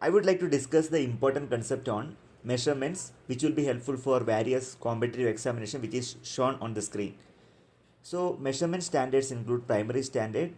I would like to discuss the important concept on measurements which will be helpful for various competitive examination which is shown on the screen. So measurement standards include primary standard,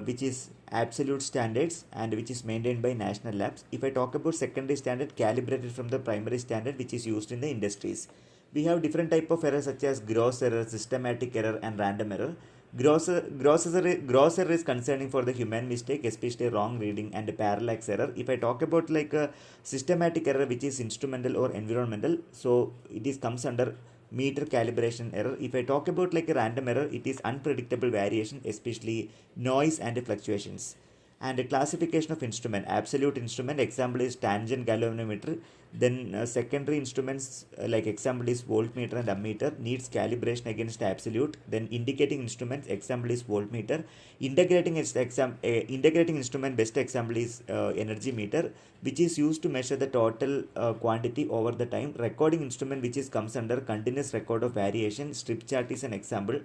which is absolute standards and which is maintained by national labs. If I talk about secondary standard, calibrated from the primary standard which is used in the industries. We have different type of errors such as gross error, systematic error and random error. Gross error is concerning for the human mistake, especially wrong reading and parallax error. If I talk about like a systematic error which is instrumental or environmental, so it is comes under meter calibration error. If I talk about like a random error, it is unpredictable variation, especially noise and fluctuations. And a classification of instrument, absolute instrument, example is tangent galvanometer. Then secondary instruments like example is voltmeter and ammeter needs calibration against absolute. Then indicating instruments, example is voltmeter. Integrating instrument, best example is energy meter, which is used to measure the total quantity over the time. Recording instrument, which is comes under continuous record of variation. Strip chart is an example.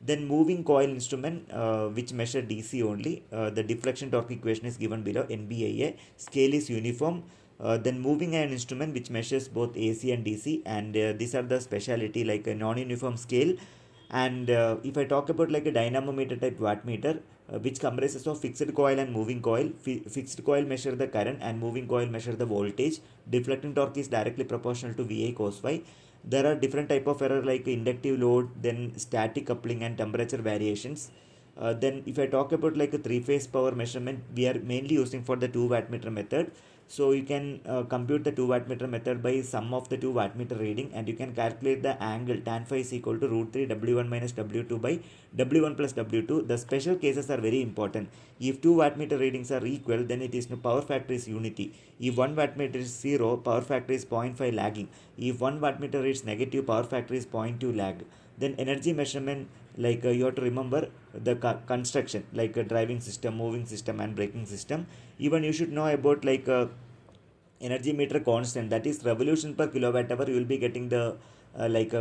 Then moving coil instrument, which measure DC only. The deflection torque equation is given below, NBIA. Scale is uniform. Then moving iron instrument which measures both AC and DC, and these are the speciality like a non-uniform scale. And if I talk about like a dynamometer type wattmeter, which comprises of fixed coil and moving coil. Fixed coil measure the current and moving coil measure the voltage. Deflecting torque is directly proportional to VA cos phi. There are different type of error like inductive load, then static coupling and temperature variations. Then if I talk about like a three-phase power measurement, we are mainly using for the 2 wattmeter method. So you can compute the 2 wattmeter method by sum of the 2 wattmeter reading, and you can calculate the angle tan phi is equal to root 3 W1 minus W2 by W1 plus W2. The special cases are very important. If 2 wattmeter readings are equal, then it is power factor is unity. If 1 wattmeter is 0, power factor is 0.5 lagging. If 1 wattmeter is negative, power factor is 0.2 lag. Then energy measurement, like you have to remember the construction like a driving system, moving system and braking system. Even you should know about like energy meter constant, that is revolution per kilowatt hour. You will be getting the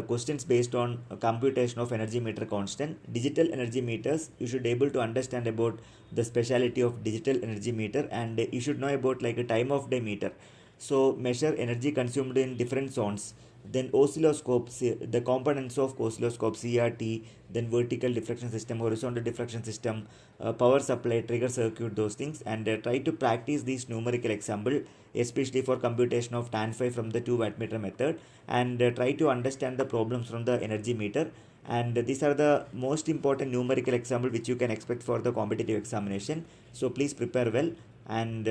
questions based on computation of energy meter constant. Digital energy meters, you should able to understand about the speciality of digital energy meter, and you should know about like a time of day meter. So measure energy consumed in different zones. Then oscilloscope, the components of oscilloscope, CRT, then vertical deflection system, horizontal deflection system, power supply, trigger circuit, those things. And try to practice these numerical example, especially for computation of tan phi from the 2 wattmeter method, and try to understand the problems from the energy meter. And these are the most important numerical example which you can expect for the competitive examination. So please prepare well, and